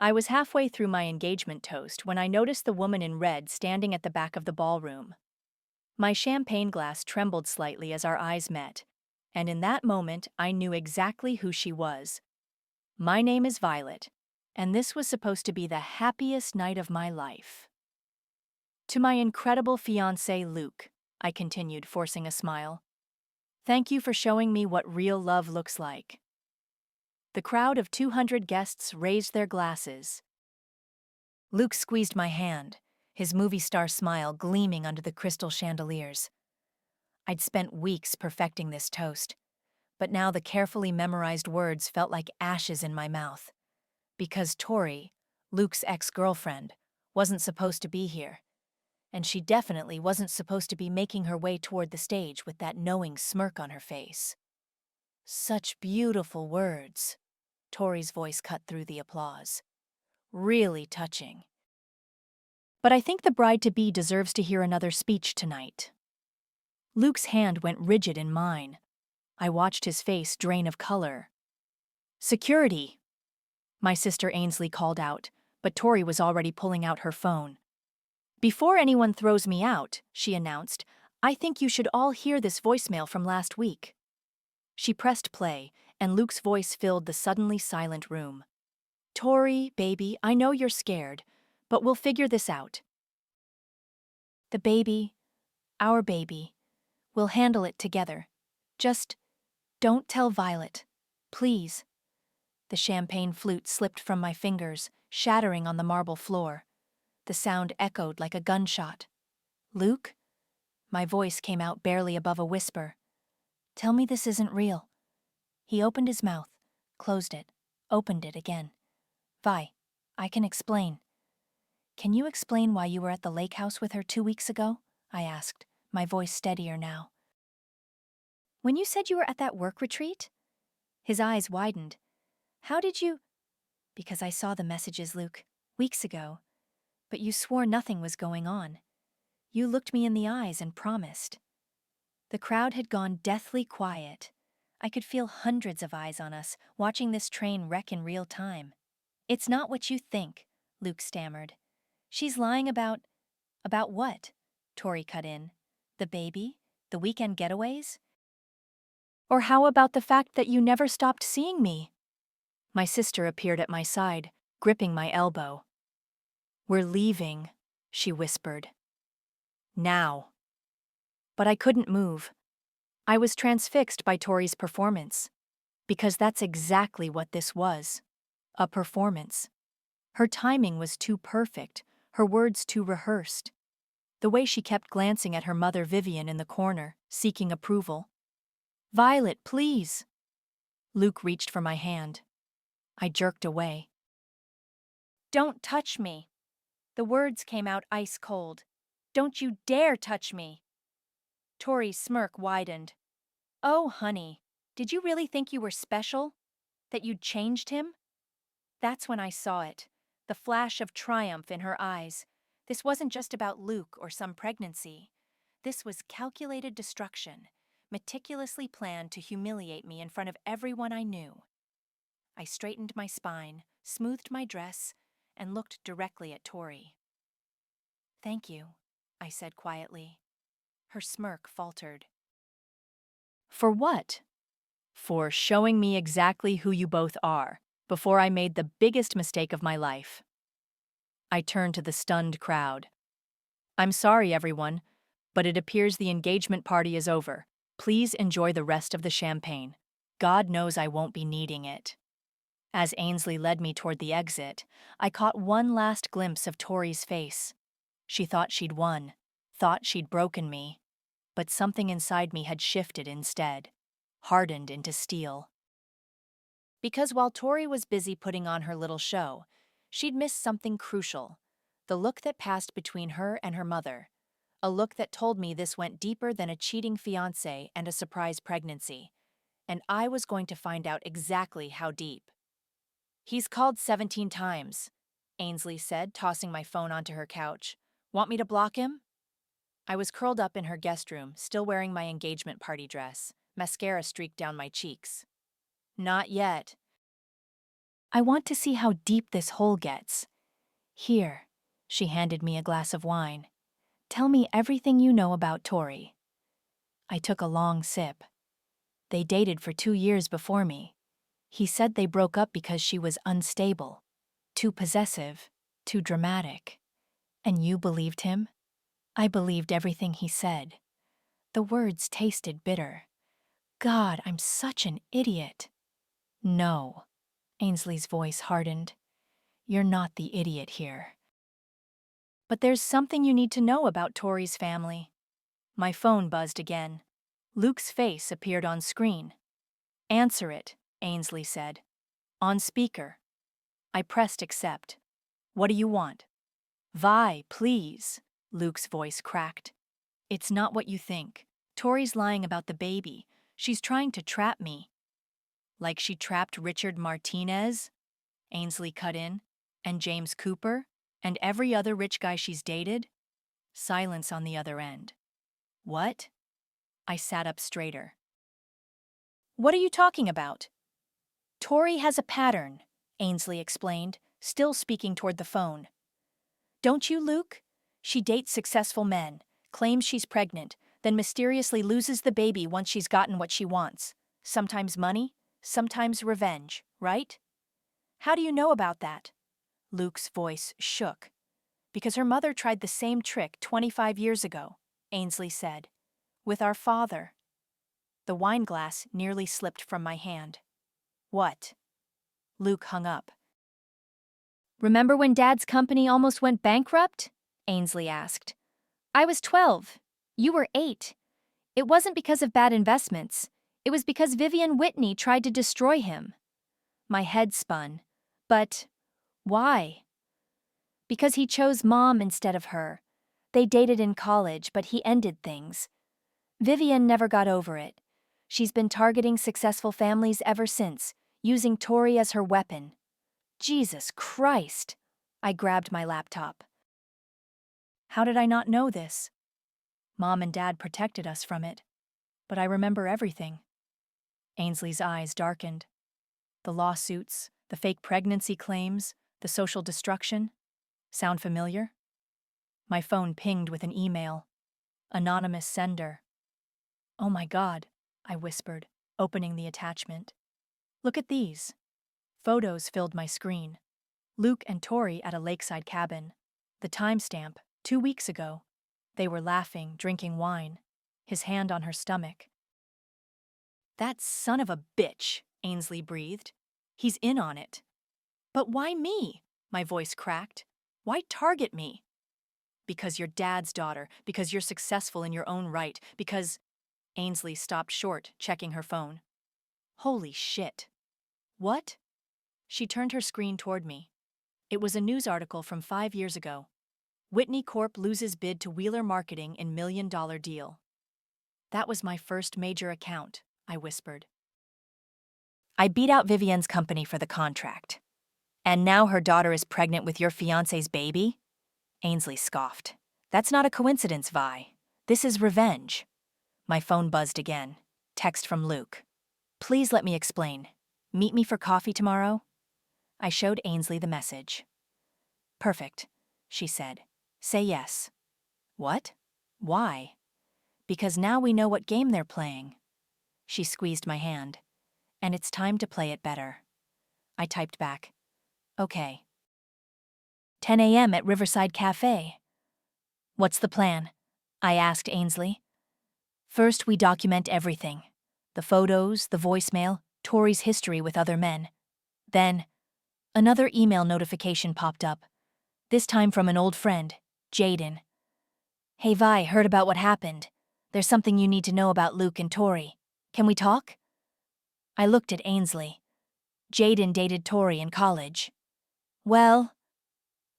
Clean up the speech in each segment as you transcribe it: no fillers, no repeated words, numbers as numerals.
I was halfway through my engagement toast when I noticed the woman in red standing at the back of the ballroom. My champagne glass trembled slightly as our eyes met, and in that moment I knew exactly who she was. My name is Violet, and this was supposed to be the happiest night of my life. To my incredible fiancé Luke, I continued, forcing a smile. Thank you for showing me what real love looks like. The crowd of 200 guests raised their glasses. Luke squeezed my hand, his movie star smile gleaming under the crystal chandeliers. I'd spent weeks perfecting this toast, but now the carefully memorized words felt like ashes in my mouth. Because Tori, Luke's ex-girlfriend, wasn't supposed to be here, and she definitely wasn't supposed to be making her way toward the stage with that knowing smirk on her face. Such beautiful words. Tori's voice cut through the applause. Really touching. But I think the bride-to-be deserves to hear another speech tonight. Luke's hand went rigid in mine. I watched his face drain of color. Security! My sister Ainsley called out, but Tori was already pulling out her phone. Before anyone throws me out, she announced, I think you should all hear this voicemail from last week. She pressed play, and Luke's voice filled the suddenly silent room. Tori, baby, I know you're scared, but we'll figure this out. The baby, our baby, we'll handle it together. Just don't tell Violet, please. The champagne flute slipped from my fingers, shattering on the marble floor. The sound echoed like a gunshot. Luke? My voice came out barely above a whisper. Tell me this isn't real. He opened his mouth, closed it, opened it again. Vi, I can explain. Can you explain why you were at the lake house with her 2 weeks ago? I asked, my voice steadier now. When you said you were at that work retreat? His eyes widened. How did you? Because I saw the messages, Luke, weeks ago. But you swore nothing was going on. You looked me in the eyes and promised. The crowd had gone deathly quiet. I could feel hundreds of eyes on us, watching this train wreck in real time. It's not what you think, Luke stammered. She's lying about... About what? Tori cut in. The baby? The weekend getaways? Or how about the fact that you never stopped seeing me? My sister appeared at my side, gripping my elbow. We're leaving, she whispered. Now. But I couldn't move. I was transfixed by Tori's performance. Because that's exactly what this was. A performance. Her timing was too perfect, her words too rehearsed. The way she kept glancing at her mother Vivian in the corner, seeking approval. Violet, please. Luke reached for my hand. I jerked away. Don't touch me. The words came out ice cold. Don't you dare touch me. Tori's smirk widened. Oh, honey, did you really think you were special? That you'd changed him? That's when I saw it, the flash of triumph in her eyes. This wasn't just about Luke or some pregnancy. This was calculated destruction, meticulously planned to humiliate me in front of everyone I knew. I straightened my spine, smoothed my dress, and looked directly at Tori. Thank you, I said quietly. Her smirk faltered. For what? For showing me exactly who you both are, before I made the biggest mistake of my life. I turned to the stunned crowd. I'm sorry, everyone, but it appears the engagement party is over. Please enjoy the rest of the champagne. God knows I won't be needing it. As Ainsley led me toward the exit, I caught one last glimpse of Tori's face. She thought she'd won, thought she'd broken me. But something inside me had shifted instead, hardened into steel. Because while Tori was busy putting on her little show, she'd missed something crucial, the look that passed between her and her mother, a look that told me this went deeper than a cheating fiancé and a surprise pregnancy, and I was going to find out exactly how deep. He's called 17 times, Ainsley said, tossing my phone onto her couch. Want me to block him? I was curled up in her guest room, still wearing my engagement party dress. Mascara streaked down my cheeks. Not yet. I want to see how deep this hole gets. Here, she handed me a glass of wine. Tell me everything you know about Tori. I took a long sip. They dated for 2 years before me. He said they broke up because she was unstable, too possessive, too dramatic. And you believed him? I believed everything he said. The words tasted bitter. God, I'm such an idiot. No. Ainsley's voice hardened. You're not the idiot here. But there's something you need to know about Tori's family. My phone buzzed again. Luke's face appeared on screen. Answer it, Ainsley said. On speaker. I pressed accept. What do you want? Vi, please, Luke's voice cracked. It's not what you think. Tori's lying about the baby. She's trying to trap me. Like she trapped Richard Martinez? Ainsley cut in. And James Cooper? And every other rich guy she's dated? Silence on the other end. What? I sat up straighter. What are you talking about? Tori has a pattern, Ainsley explained, still speaking toward the phone. Don't you, Luke? She dates successful men, claims she's pregnant, then mysteriously loses the baby once she's gotten what she wants. Sometimes money, sometimes revenge, right? How do you know about that? Luke's voice shook. Because her mother tried the same trick 25 years ago, Ainsley said. With our father. The wine glass nearly slipped from my hand. What? Luke hung up. Remember when Dad's company almost went bankrupt? Ainsley asked. I was 12. You were 8. It wasn't because of bad investments. It was because Vivian Whitney tried to destroy him. My head spun. But why? Because he chose Mom instead of her. They dated in college, but he ended things. Vivian never got over it. She's been targeting successful families ever since, using Tori as her weapon. Jesus Christ! I grabbed my laptop. How did I not know this? Mom and Dad protected us from it. But I remember everything. Ainsley's eyes darkened. The lawsuits, the fake pregnancy claims, the social destruction. Sound familiar? My phone pinged with an email. Anonymous sender. Oh my God, I whispered, opening the attachment. Look at these. Photos filled my screen. Luke and Tori at a lakeside cabin. The timestamp, 2 weeks ago. They were laughing, drinking wine. His hand on her stomach. That son of a bitch, Ainsley breathed. He's in on it. But why me? My voice cracked. Why target me? Because you're Dad's daughter, because you're successful in your own right, because... Ainsley stopped short, checking her phone. Holy shit. What? She turned her screen toward me. It was a news article from 5 years ago. Whitney Corp loses bid to Wheeler Marketing in $1 million deal. That was my first major account, I whispered. I beat out Vivian's company for the contract. And now her daughter is pregnant with your fiancé's baby? Ainsley scoffed. That's not a coincidence, Vi. This is revenge. My phone buzzed again. Text from Luke. Please let me explain. Meet me for coffee tomorrow? I showed Ainsley the message. Perfect, she said. Say yes. What? Why? Because now we know what game they're playing. She squeezed my hand. And it's time to play it better. I typed back. Okay. 10 a.m. at Riverside Cafe. What's the plan? I asked Ainsley. First, we document everything. The photos, the voicemail, Tori's history with other men. Then, another email notification popped up. This time from an old friend, Jaden. Hey Vi, heard about what happened. There's something you need to know about Luke and Tori. Can we talk? I looked at Ainsley. Jaden dated Tori in college. Well,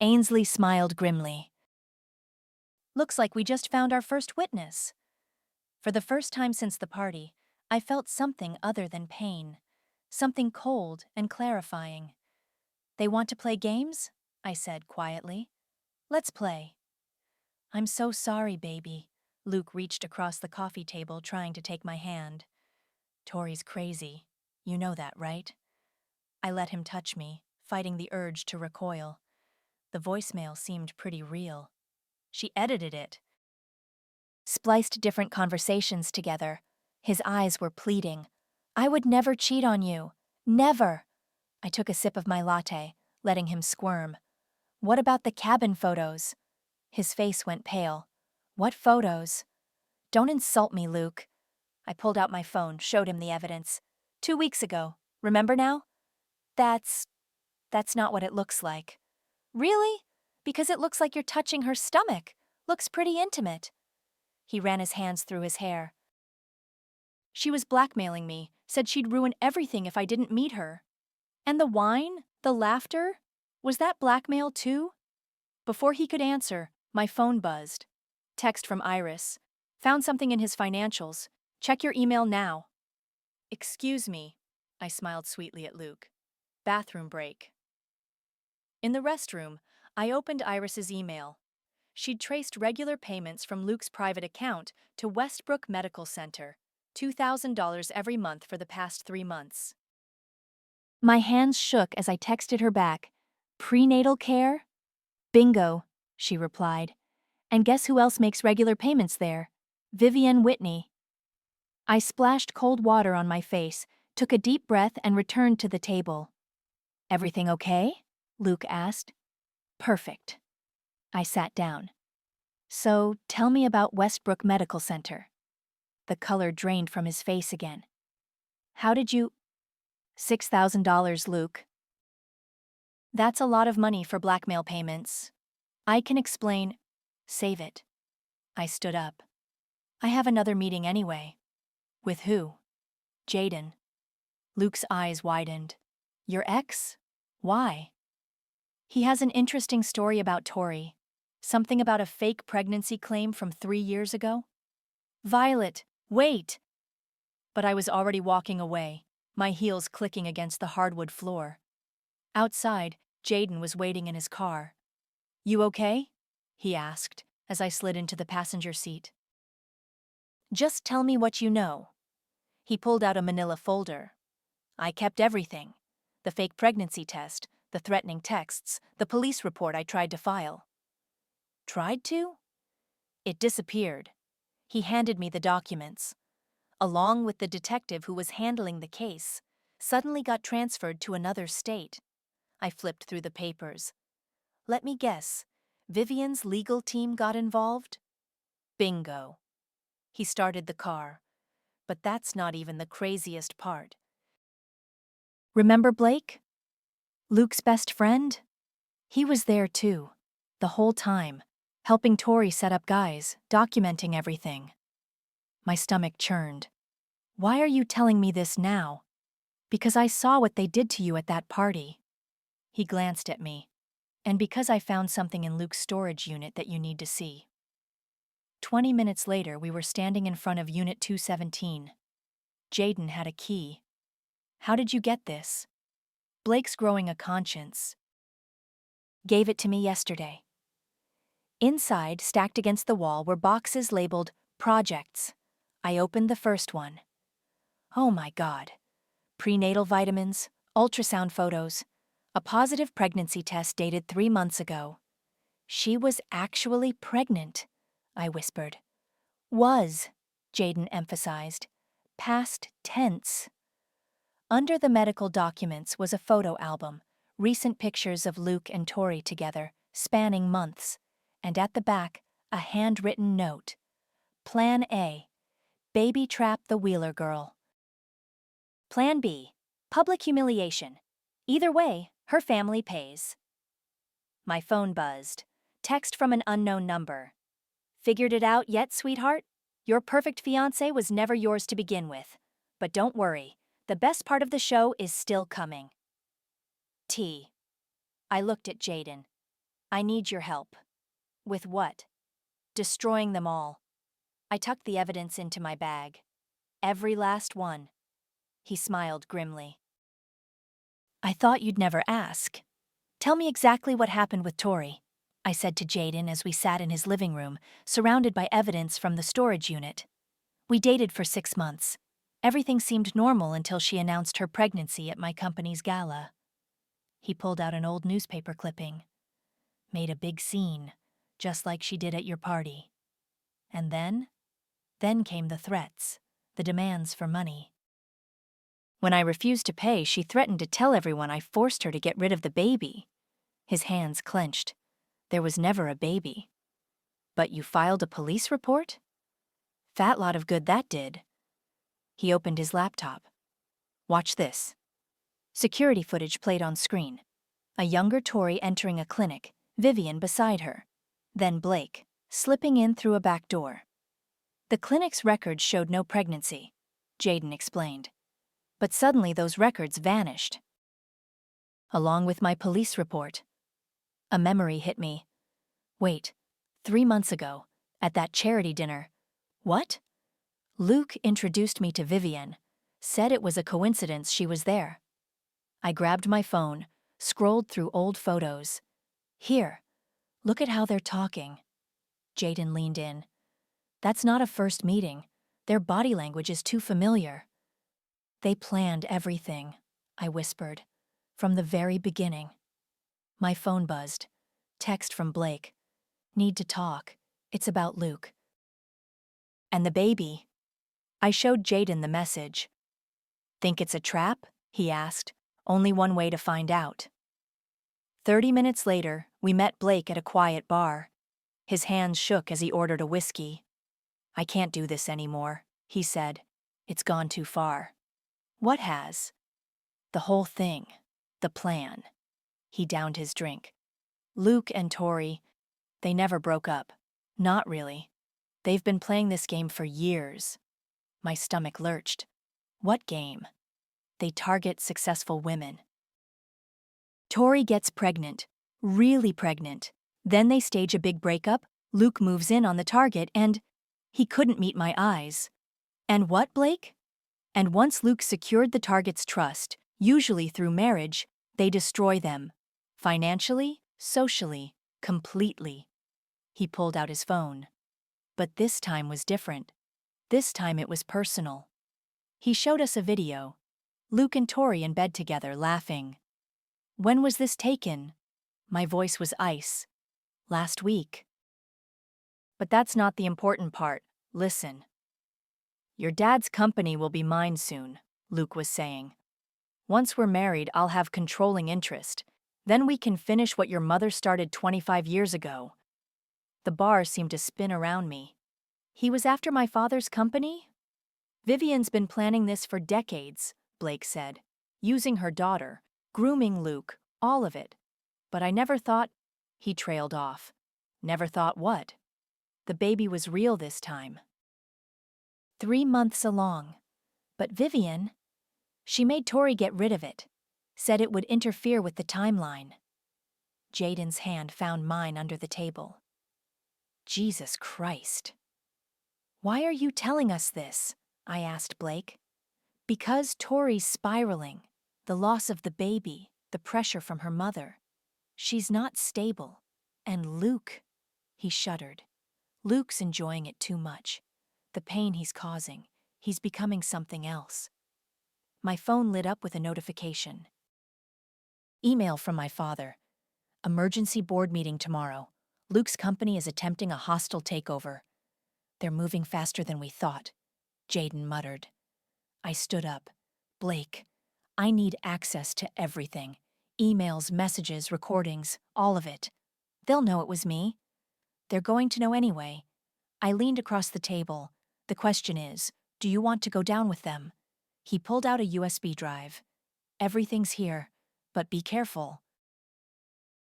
Ainsley smiled grimly. Looks like we just found our first witness. For the first time since the party, I felt something other than pain. Something cold and clarifying. They want to play games? I said quietly. Let's play. I'm so sorry, baby. Luke reached across the coffee table trying to take my hand. Tori's crazy. You know that, right? I let him touch me, fighting the urge to recoil. The voicemail seemed pretty real. She edited it, spliced different conversations together. His eyes were pleading. I would never cheat on you. Never. I took a sip of my latte, letting him squirm. What about the cabin photos? His face went pale. What photos? Don't insult me, Luke. I pulled out my phone, showed him the evidence. 2 weeks ago. Remember now? That's not what it looks like. Really? Because it looks like you're touching her stomach. Looks pretty intimate. He ran his hands through his hair. She was blackmailing me, said she'd ruin everything if I didn't meet her. And the wine? The laughter? Was that blackmail too? Before he could answer, my phone buzzed. Text from Iris. Found something in his financials. Check your email now. Excuse me, I smiled sweetly at Luke. Bathroom break. In the restroom, I opened Iris's email. She'd traced regular payments from Luke's private account to Westbrook Medical Center, $2,000 every month for the past 3 months. My hands shook as I texted her back. Prenatal care? Bingo, she replied. And guess who else makes regular payments there? Vivian Whitney. I splashed cold water on my face, took a deep breath, and returned to the table. Everything okay? Luke asked. Perfect. I sat down. So, tell me about Westbrook Medical Center. The color drained from his face again. How did you... $6,000, Luke. That's a lot of money for blackmail payments. I can explain. Save it. I stood up. I have another meeting anyway. With who? Jaden. Luke's eyes widened. Your ex? Why? He has an interesting story about Tori. Something about a fake pregnancy claim from 3 years ago? Violet, wait! But I was already walking away, my heels clicking against the hardwood floor. Outside, Jaden was waiting in his car. You okay? He asked, as I slid into the passenger seat. Just tell me what you know. He pulled out a manila folder. I kept everything. The fake pregnancy test, the threatening texts, the police report I tried to file. Tried to? It disappeared. He handed me the documents. Along with the detective who was handling the case, suddenly got transferred to another state. I flipped through the papers. Let me guess, Vivian's legal team got involved? Bingo. He started the car. But that's not even the craziest part. Remember Blake? Luke's best friend? He was there too, the whole time, helping Tori set up guys, documenting everything. My stomach churned. Why are you telling me this now? Because I saw what they did to you at that party. He glanced at me. And because I found something in Luke's storage unit that you need to see. 20 minutes later, we were standing in front of Unit 217. Jaden had a key. How did you get this? Blake's growing a conscience. Gave it to me yesterday. Inside, stacked against the wall, were boxes labeled projects. I opened the first one. Oh my God. Prenatal vitamins, ultrasound photos, a positive pregnancy test dated 3 months ago. She was actually pregnant, I whispered. Was, Jaden emphasized. Past tense. Under the medical documents was a photo album, recent pictures of Luke and Tori together, spanning months, and at the back, a handwritten note. Plan A. Baby trap the Wheeler girl. Plan B. Public humiliation. Either way, her family pays. My phone buzzed. Text from an unknown number. Figured it out yet, sweetheart? Your perfect fiancé was never yours to begin with. But don't worry, the best part of the show is still coming. T. I looked at Jaden. I need your help. With what? Destroying them all. I tucked the evidence into my bag. Every last one. He smiled grimly. I thought you'd never ask. Tell me exactly what happened with Tori, I said to Jaden as we sat in his living room, surrounded by evidence from the storage unit. We dated for 6 months. Everything seemed normal until she announced her pregnancy at my company's gala. He pulled out an old newspaper clipping. Made a big scene, just like she did at your party. And then came the threats, the demands for money. When I refused to pay, she threatened to tell everyone I forced her to get rid of the baby. His hands clenched. There was never a baby. But you filed a police report? Fat lot of good that did. He opened his laptop. Watch this. Security footage played on screen. A younger Tori entering a clinic, Vivian beside her. Then Blake, slipping in through a back door. The clinic's records showed no pregnancy, Jaden explained. But suddenly those records vanished. Along with my police report. A memory hit me. Wait, 3 months ago, at that charity dinner. What? Luke introduced me to Vivian, said it was a coincidence she was there. I grabbed my phone, scrolled through old photos. Here, look at how they're talking. Jaden leaned in. That's not a first meeting. Their body language is too familiar. They planned everything, I whispered, from the very beginning. My phone buzzed. Text from Blake. Need to talk. It's about Luke. And the baby. I showed Jaden the message. Think it's a trap? He asked. Only one way to find out. 30 minutes later, we met Blake at a quiet bar. His hands shook as he ordered a whiskey. I can't do this anymore, he said. It's gone too far. What has? The whole thing. The plan. He downed his drink. Luke and Tori, they never broke up. Not really. They've been playing this game for years. My stomach lurched. What game? They target successful women. Tori gets pregnant. Really pregnant. Then they stage a big breakup. Luke moves in on the target and he couldn't meet my eyes. And what, Blake? And once Luke secured the target's trust, usually through marriage, they destroy them. Financially, socially, completely. He pulled out his phone. But this time was different. This time it was personal. He showed us a video. Luke and Tori in bed together, laughing. When was this taken? My voice was ice. Last week. But that's not the important part. Listen. Your dad's company will be mine soon, Luke was saying. Once we're married, I'll have controlling interest. Then we can finish what your mother started 25 years ago. The bar seemed to spin around me. He was after my father's company? Vivian's been planning this for decades, Blake said. Using her daughter, grooming Luke, all of it. But I never thought... He trailed off. Never thought what? The baby was real this time. 3 months along. But Vivian... She made Tori get rid of it. Said it would interfere with the timeline. Jaden's hand found mine under the table. Jesus Christ. Why are you telling us this? I asked Blake. Because Tori's spiraling. The loss of the baby, the pressure from her mother. She's not stable. And Luke... He shuddered. Luke's enjoying it too much. The pain he's causing. He's becoming something else. My phone lit up with a notification. Email from my father. Emergency board meeting tomorrow. Luke's company is attempting a hostile takeover. They're moving faster than we thought, Jaden muttered. I stood up. Blake, I need access to everything. Emails, messages, recordings, all of it. They'll know it was me. They're going to know anyway. I leaned across the table. The question is, do you want to go down with them? He pulled out a USB drive. Everything's here, but be careful.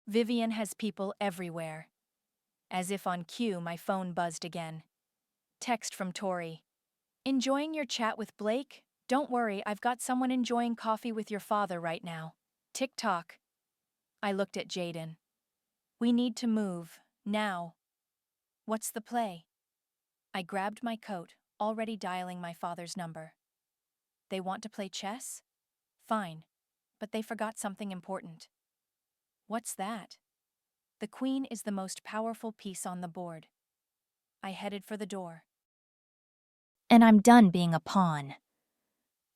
Vivian has people everywhere. As if on cue, my phone buzzed again. Text from Tori. Enjoying your chat with Blake? Don't worry, I've got someone enjoying coffee with your father right now. Tick-tock. I looked at Jaden. We need to move, now. What's the play? I grabbed my coat, already dialing my father's number. They want to play chess? Fine, but they forgot something important. What's that? The queen is the most powerful piece on the board. I headed for the door. And I'm done being a pawn.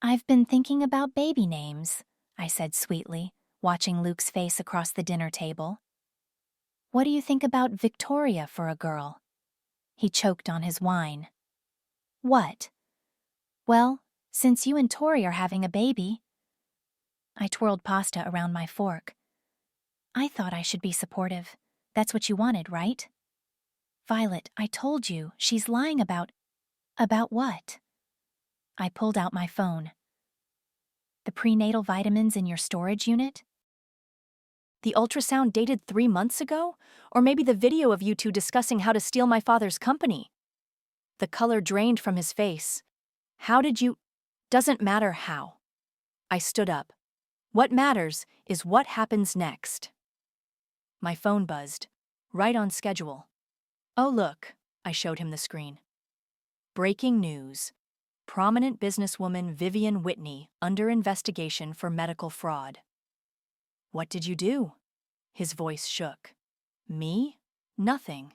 I've been thinking about baby names, I said sweetly, watching Luke's face across the dinner table. What do you think about Victoria for a girl? He choked on his wine. What? Well, since you and Tori are having a baby. I twirled pasta around my fork. I thought I should be supportive. That's what you wanted, right? Violet, I told you, she's lying about… About what? I pulled out my phone. The prenatal vitamins in your storage unit? The ultrasound dated 3 months ago? Or maybe the video of you two discussing how to steal my father's company? The color drained from his face. How did you… Doesn't matter how. I stood up. What matters is what happens next. My phone buzzed. Right on schedule. Oh look, I showed him the screen. Breaking news. Prominent businesswoman Vivian Whitney under investigation for medical fraud. What did you do? His voice shook. Me? Nothing.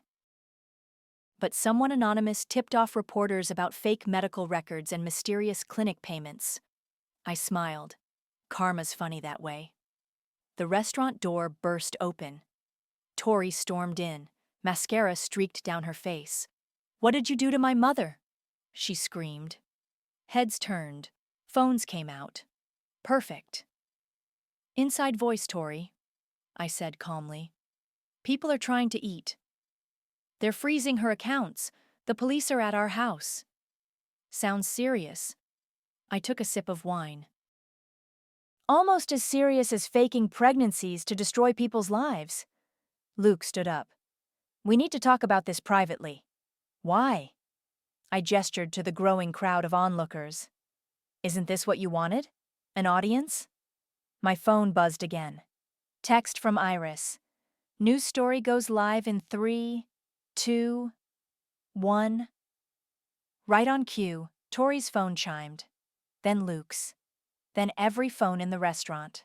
But someone anonymous tipped off reporters about fake medical records and mysterious clinic payments. I smiled. Karma's funny that way. The restaurant door burst open. Tori stormed in. Mascara streaked down her face. What did you do to my mother? She screamed. Heads turned. Phones came out. Perfect. Inside voice, Tori, I said calmly. People are trying to eat. They're freezing her accounts. The police are at our house. Sounds serious. I took a sip of wine. Almost as serious as faking pregnancies to destroy people's lives. Luke stood up. We need to talk about this privately. Why? I gestured to the growing crowd of onlookers. Isn't this what you wanted? An audience? My phone buzzed again. Text from Iris. News story goes live in 3, 2, 1. Right on cue, Tori's phone chimed. Then Luke's. Then every phone in the restaurant.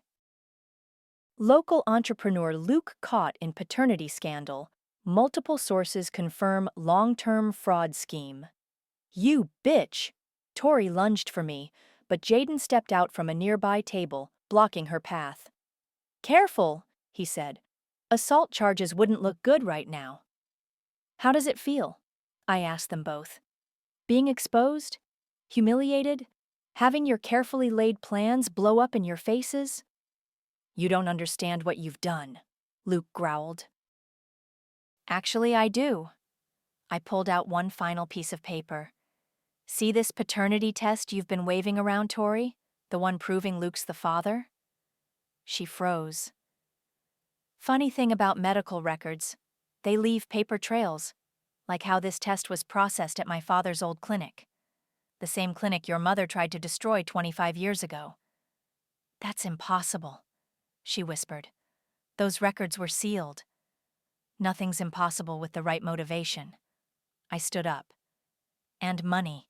Local entrepreneur Luke caught in paternity scandal. Multiple sources confirm long-term fraud scheme. You bitch! Tori lunged for me, but Jaden stepped out from a nearby table, blocking her path. Careful, he said. Assault charges wouldn't look good right now. How does it feel? I asked them both. Being exposed? Humiliated? Having your carefully laid plans blow up in your faces? You don't understand what you've done, Luke growled. Actually, I do. I pulled out one final piece of paper. See this paternity test you've been waving around, Tori? The one proving Luke's the father? She froze. Funny thing about medical records, they leave paper trails, like how this test was processed at my father's old clinic. The same clinic your mother tried to destroy 25 years ago. That's impossible, she whispered. Those records were sealed. Nothing's impossible with the right motivation. I stood up. And money.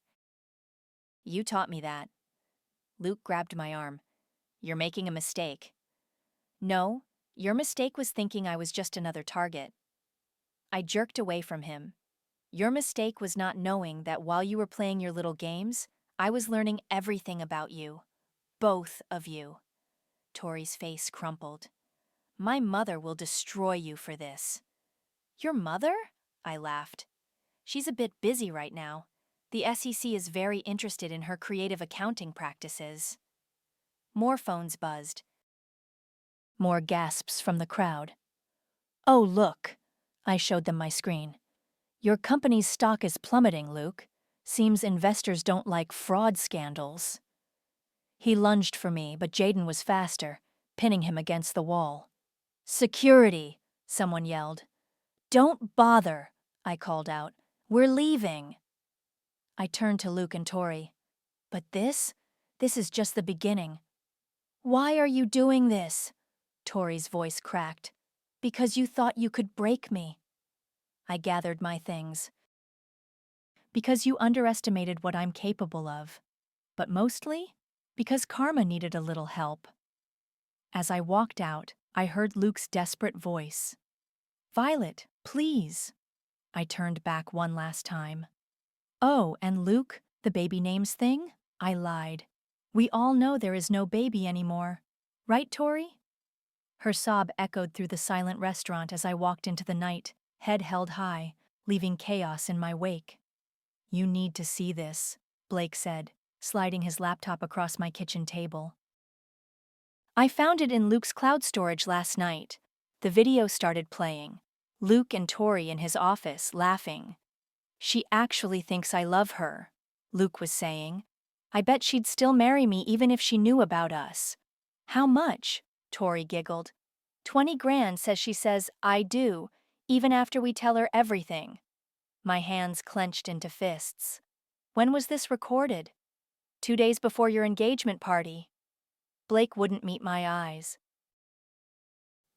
You taught me that. Luke grabbed my arm. You're making a mistake. No, your mistake was thinking I was just another target. I jerked away from him. Your mistake was not knowing that while you were playing your little games, I was learning everything about you. Both of you. Tori's face crumpled. My mother will destroy you for this. Your mother? I laughed. She's a bit busy right now. The SEC is very interested in her creative accounting practices. More phones buzzed. More gasps from the crowd. Oh, look. I showed them my screen. Your company's stock is plummeting, Luke. Seems investors don't like fraud scandals. He lunged for me, but Jaden was faster, pinning him against the wall. Security, someone yelled. Don't bother, I called out. We're leaving. I turned to Luke and Tori. But this is just the beginning. Why are you doing this? Tori's voice cracked. Because you thought you could break me. I gathered my things. Because you underestimated what I'm capable of. But mostly, because Karma needed a little help. As I walked out, I heard Luke's desperate voice. Violet, please. I turned back one last time. Oh, and Luke, the baby names thing? I lied. We all know there is no baby anymore. Right, Tori? Her sob echoed through the silent restaurant as I walked into the night, head held high, leaving chaos in my wake. You need to see this, Blake said, sliding his laptop across my kitchen table. I found it in Luke's cloud storage last night. The video started playing. Luke and Tori in his office, laughing. She actually thinks I love her, Luke was saying. I bet she'd still marry me even if she knew about us. How much? Tori giggled. 20 grand says she says, I do, even after we tell her everything. My hands clenched into fists. When was this recorded? 2 days before your engagement party. Blake wouldn't meet my eyes.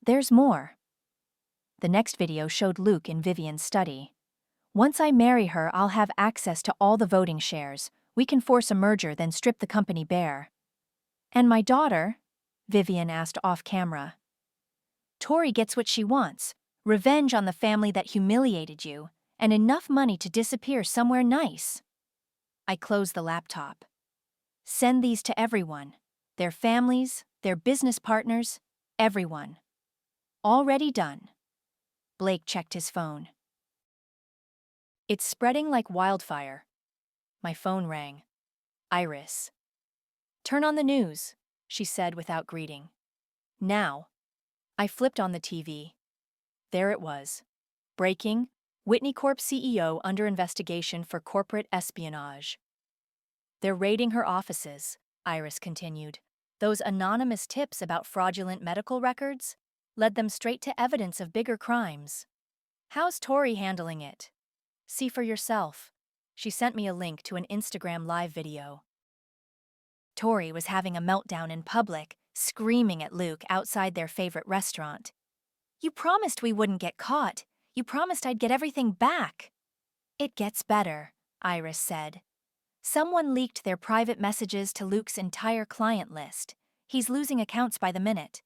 There's more. The next video showed Luke in Vivian's study. Once I marry her, I'll have access to all the voting shares. We can force a merger, then strip the company bare. And my daughter? Vivian asked off camera. Tori gets what she wants, revenge on the family that humiliated you, and enough money to disappear somewhere nice. I closed the laptop. Send these to everyone. Their families, their business partners, everyone. Already done. Blake checked his phone. It's spreading like wildfire. My phone rang. Iris. Turn on the news, she said without greeting. Now. I flipped on the TV. There it was. Breaking, Whitney Corp CEO under investigation for corporate espionage. They're raiding her offices, Iris continued. Those anonymous tips about fraudulent medical records led them straight to evidence of bigger crimes. How's Tori handling it? See for yourself. She sent me a link to an Instagram live video. Tori was having a meltdown in public, screaming at Luke outside their favorite restaurant. You promised we wouldn't get caught. You promised I'd get everything back. It gets better, Iris said. Someone leaked their private messages to Luke's entire client list. He's losing accounts by the minute.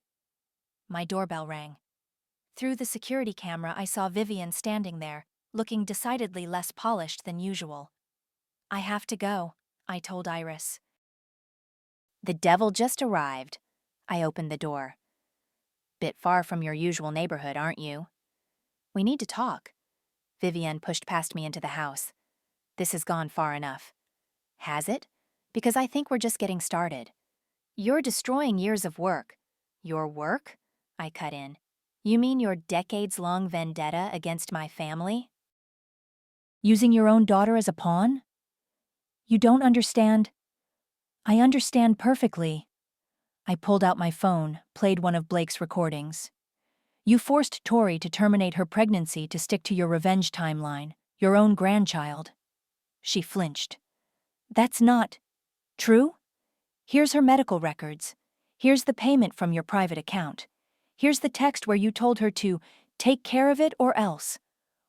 My doorbell rang. Through the security camera, I saw Vivian standing there, looking decidedly less polished than usual. I have to go, I told Iris. The devil just arrived. I opened the door. Bit far from your usual neighborhood, aren't you? We need to talk. Vivian pushed past me into the house. This has gone far enough. Has it? Because I think we're just getting started. You're destroying years of work. Your work? I cut in. You mean your decades-long vendetta against my family? Using your own daughter as a pawn? You don't understand. I understand perfectly. I pulled out my phone, played one of Blake's recordings. You forced Tori to terminate her pregnancy to stick to your revenge timeline, your own grandchild. She flinched. That's not true? Here's her medical records. Here's the payment from your private account. Here's the text where you told her to take care of it or else.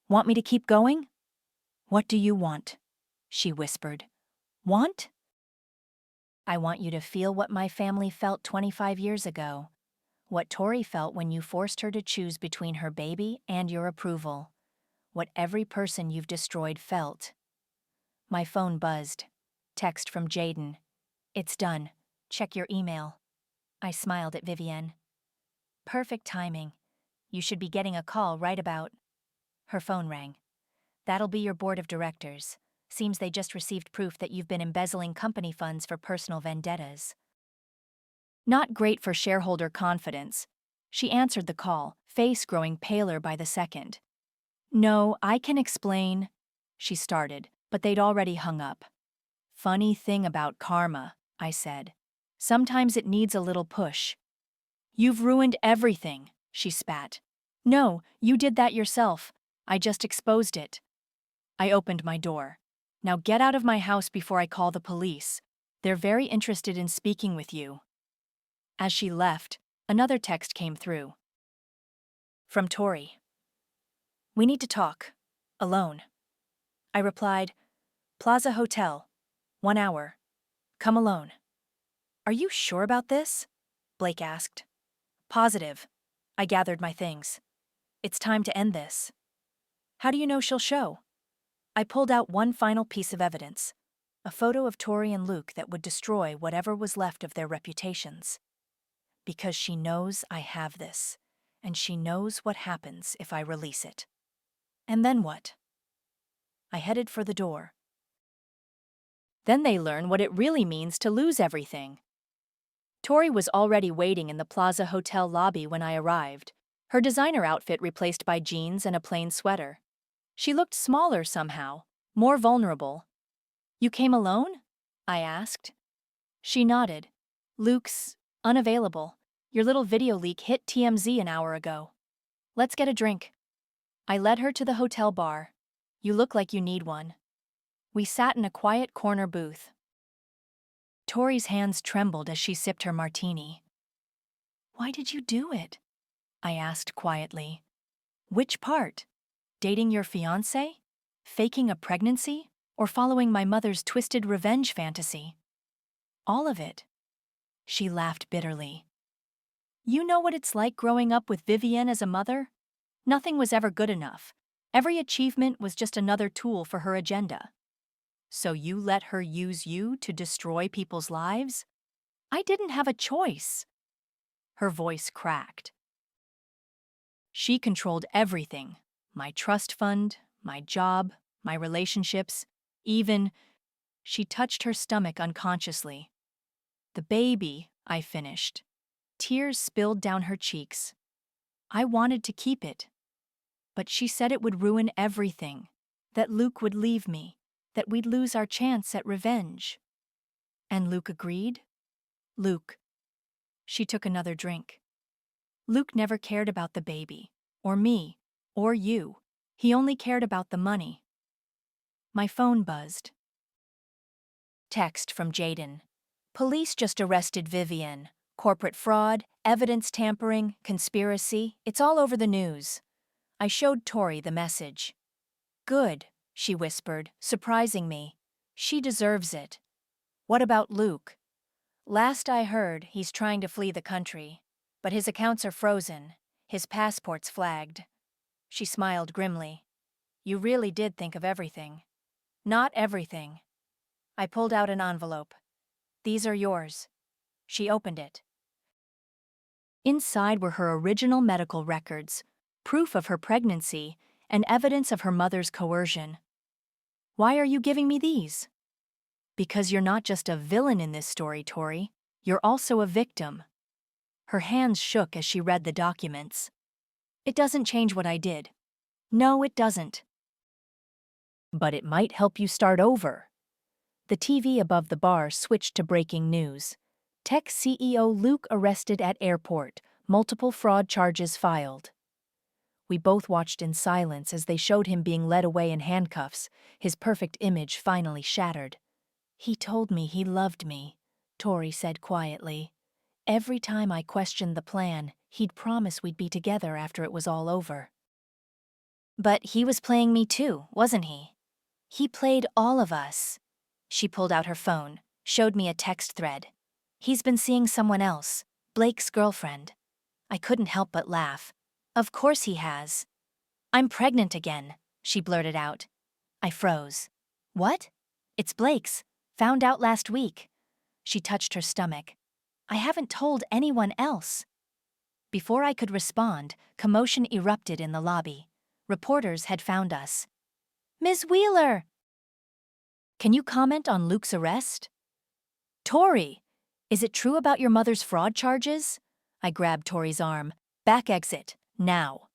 Want me to keep going? What do you want? She whispered. Want? I want you to feel what my family felt 25 years ago. What Tori felt when you forced her to choose between her baby and your approval. What every person you've destroyed felt. My phone buzzed. Text from Jaden. It's done. Check your email. I smiled at Vivian. Perfect timing. You should be getting a call right about. Her phone rang. That'll be your board of directors. Seems they just received proof that you've been embezzling company funds for personal vendettas. Not great for shareholder confidence. She answered the call, face growing paler by the second. No, I can explain, she started, but they'd already hung up. Funny thing about karma, I said. Sometimes it needs a little push. You've ruined everything, she spat. No, you did that yourself. I just exposed it. I opened my door. Now get out of my house before I call the police. They're very interested in speaking with you. As she left, another text came through. From Tori. We need to talk. Alone. I replied, Plaza Hotel. 1 hour. Come alone. Are you sure about this? Blake asked. Positive. I gathered my things. It's time to end this. How do you know she'll show? I pulled out one final piece of evidence. A photo of Tori and Luke that would destroy whatever was left of their reputations. Because she knows I have this, and she knows what happens if I release it. And then what? I headed for the door. Then they learn what it really means to lose everything. Tori was already waiting in the Plaza Hotel lobby when I arrived, her designer outfit replaced by jeans and a plain sweater. She looked smaller somehow, more vulnerable. "You came alone?" I asked. She nodded. "Luke's unavailable. Your little video leak hit TMZ an hour ago. Let's get a drink." I led her to the hotel bar. "You look like you need one." We sat in a quiet corner booth. Tori's hands trembled as she sipped her martini. "Why did you do it?" I asked quietly. "Which part? Dating your fiancé? Faking a pregnancy? Or following my mother's twisted revenge fantasy?" "All of it." She laughed bitterly. "You know what it's like growing up with Vivienne as a mother? Nothing was ever good enough. Every achievement was just another tool for her agenda. So you let her use you to destroy people's lives? I didn't have a choice." Her voice cracked. "She controlled everything. My trust fund, my job, my relationships, even—" She touched her stomach unconsciously. "The baby," I finished. Tears spilled down her cheeks. I wanted to keep it. But she said it would ruin everything, that Luke would leave me, that we'd lose our chance at revenge. And Luke agreed? Luke. She took another drink. Luke never cared about the baby, or me, or you. He only cared about the money. My phone buzzed. Text from Jaden. "Police just arrested Vivienne. Corporate fraud, evidence tampering, conspiracy, it's all over the news." I showed Tori the message. "Good," she whispered, surprising me. "She deserves it." "What about Luke?" "Last I heard, he's trying to flee the country. But his accounts are frozen, his passport's flagged." She smiled grimly. "You really did think of everything." "Not everything." I pulled out an envelope. "These are yours." She opened it. Inside were her original medical records, proof of her pregnancy, and evidence of her mother's coercion. "Why are you giving me these?" "Because you're not just a villain in this story, Tori. You're also a victim." Her hands shook as she read the documents. "It doesn't change what I did." "No, it doesn't." "But it might help you start over." The TV above the bar switched to breaking news. Tech CEO Luke arrested at airport, multiple fraud charges filed. We both watched in silence as they showed him being led away in handcuffs, his perfect image finally shattered. "He told me he loved me," Tori said quietly. "Every time I questioned the plan, he'd promise we'd be together after it was all over." "But he was playing me too, wasn't he? He played all of us." She pulled out her phone, showed me a text thread. "He's been seeing someone else, Blake's girlfriend." I couldn't help but laugh. "Of course he has." "I'm pregnant again," she blurted out. I froze. "What?" "It's Blake's. Found out last week." She touched her stomach. "I haven't told anyone else." Before I could respond, commotion erupted in the lobby. Reporters had found us. "Ms. Wheeler!" "Can you comment on Luke's arrest?" "Tori! Is it true about your mother's fraud charges?" I grabbed Tori's arm. "Back exit, now."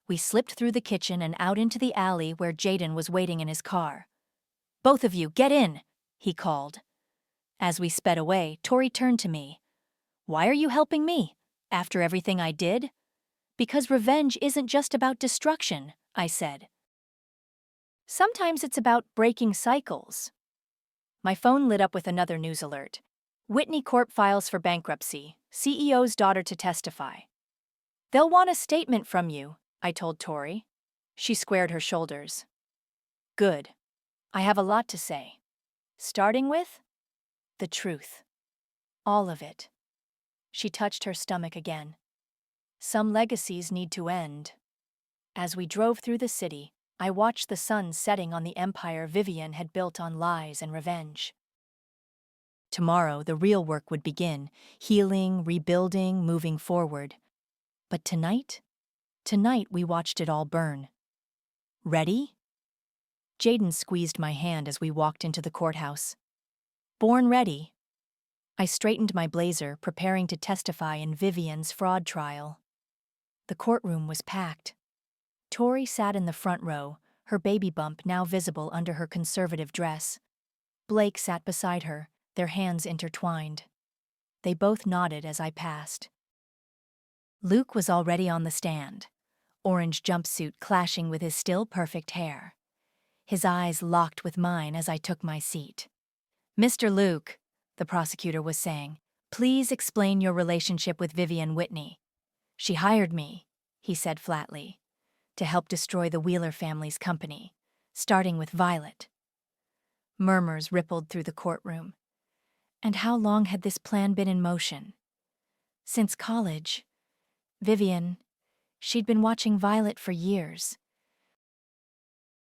We slipped through the kitchen and out into the alley where Jaden was waiting in his car. "Both of you, get in," he called. As we sped away, Tori turned to me. "Why are you helping me? After everything I did?" "Because revenge isn't just about destruction," I said. "Sometimes it's about breaking cycles." My phone lit up with another news alert. "Whitney Corp files for bankruptcy. CEO's daughter to testify." "They'll want a statement from you," I told Tori. She squared her shoulders. "Good. I have a lot to say. Starting with the truth. All of it." She touched her stomach again. "Some legacies need to end." As we drove through the city, I watched the sun setting on the empire Vivian had built on lies and revenge. Tomorrow, the real work would begin, healing, rebuilding, moving forward. But tonight we watched it all burn. Ready? Jaden squeezed my hand as we walked into the courthouse. Born ready. I straightened my blazer, preparing to testify in Vivian's fraud trial. The courtroom was packed. Tori sat in the front row, her baby bump now visible under her conservative dress. Blake sat beside her, their hands intertwined. They both nodded as I passed. Luke was already on the stand, orange jumpsuit clashing with his still perfect hair. His eyes locked with mine as I took my seat. "Mr. Luke," the prosecutor was saying, "please explain your relationship with Vivian Whitney." "She hired me," he said flatly, "to help destroy the Wheeler family's company, starting with Violet." Murmurs rippled through the courtroom. And how long had this plan been in motion? Since college. Vivian, she'd been watching Violet for years.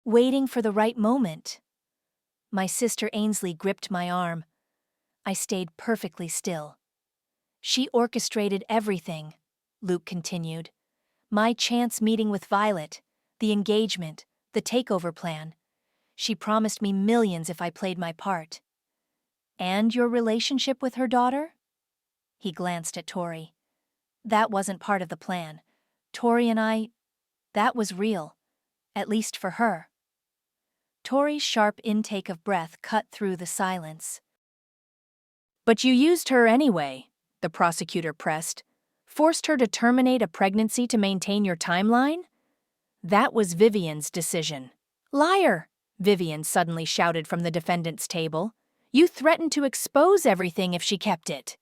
Waiting for the right moment. My sister Ainsley gripped my arm. I stayed perfectly still. "She orchestrated everything," Luke continued. "My chance meeting with Violet, the engagement, the takeover plan. She promised me millions if I played my part." "And your relationship with her daughter?" He glanced at Tori. "That wasn't part of the plan. Tori and I, that was real. At least for her." Tori's sharp intake of breath cut through the silence. "But you used her anyway," the prosecutor pressed. "Forced her to terminate a pregnancy to maintain your timeline? That was Vivian's decision." "Liar!" Vivian suddenly shouted from the defendant's table. "You threatened to expose everything if she kept it."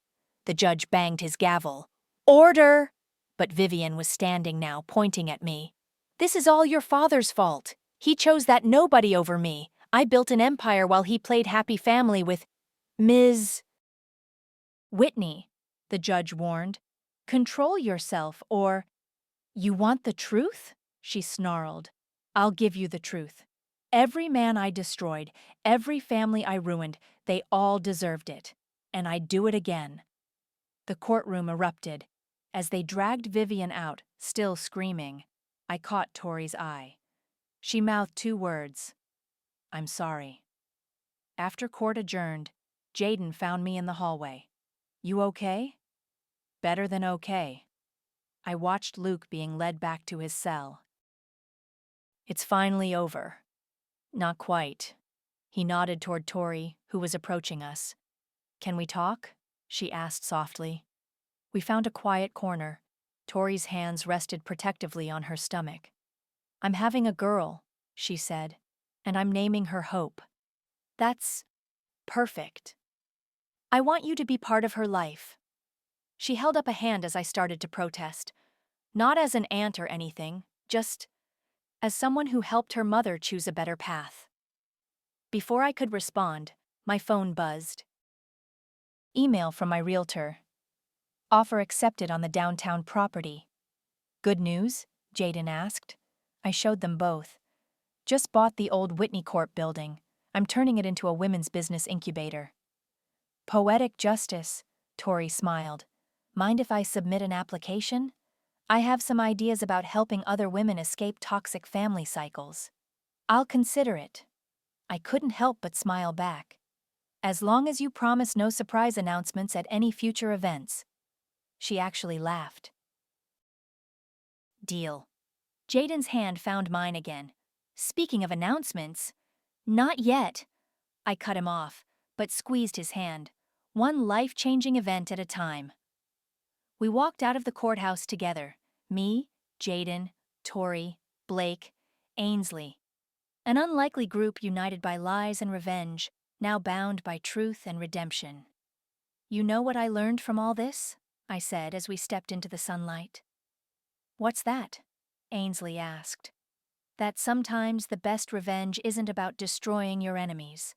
The judge banged his gavel. "Order!" But Vivian was standing now, pointing at me. "This is all your father's fault. He chose that nobody over me. I built an empire while he played happy family with Ms. Whitney," the judge warned. "Control yourself, or—" "You want the truth?" she snarled. "I'll give you the truth. Every man I destroyed, every family I ruined, they all deserved it. And I'd do it again." The courtroom erupted. As they dragged Vivian out, still screaming, I caught Tori's eye. She mouthed two words. "I'm sorry." After court adjourned, Jaden found me in the hallway. "You okay?" "Better than okay." I watched Luke being led back to his cell. "It's finally over." "Not quite." He nodded toward Tori, who was approaching us. "Can we talk?" she asked softly. We found a quiet corner. Tori's hands rested protectively on her stomach. "I'm having a girl," she said, "and I'm naming her Hope." "That's perfect. I want you to be part of her life." She held up a hand as I started to protest. Not as an aunt or anything, just as someone who helped her mother choose a better path. Before I could respond, my phone buzzed. Email from my realtor. Offer accepted on the downtown property. "Good news?" Jaden asked. I showed them both. "Just bought the old Whitney Court building. I'm turning it into a women's business incubator." "Poetic justice," Tori smiled. "Mind if I submit an application? I have some ideas about helping other women escape toxic family cycles." "I'll consider it." I couldn't help but smile back. "As long as you promise no surprise announcements at any future events." She actually laughed. "Deal." Jaden's hand found mine again. "Speaking of announcements—" "Not yet." I cut him off, but squeezed his hand. One life-changing event at a time. We walked out of the courthouse together. Me, Jaden, Tori, Blake, Ainsley. An unlikely group united by lies and revenge, now bound by truth and redemption. "You know what I learned from all this?" I said as we stepped into the sunlight. "What's that?" Ainsley asked. "That sometimes the best revenge isn't about destroying your enemies.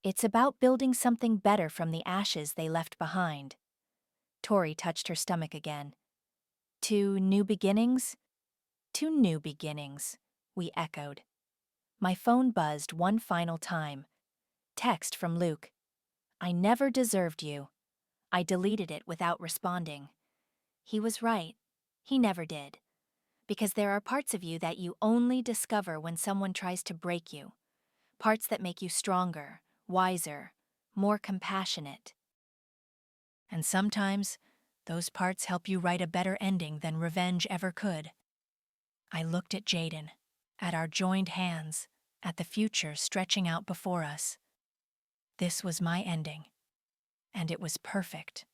It's about building something better from the ashes they left behind." Tori touched her stomach again. "To new beginnings?" "To new beginnings," we echoed. My phone buzzed one final time. Text from Luke. I never deserved you. I deleted it without responding. He was right. He never did. Because there are parts of you that you only discover when someone tries to break you. Parts that make you stronger, wiser, more compassionate. And sometimes, those parts help you write a better ending than revenge ever could. I looked at Jaden, at our joined hands, at the future stretching out before us. This was my ending. And it was perfect.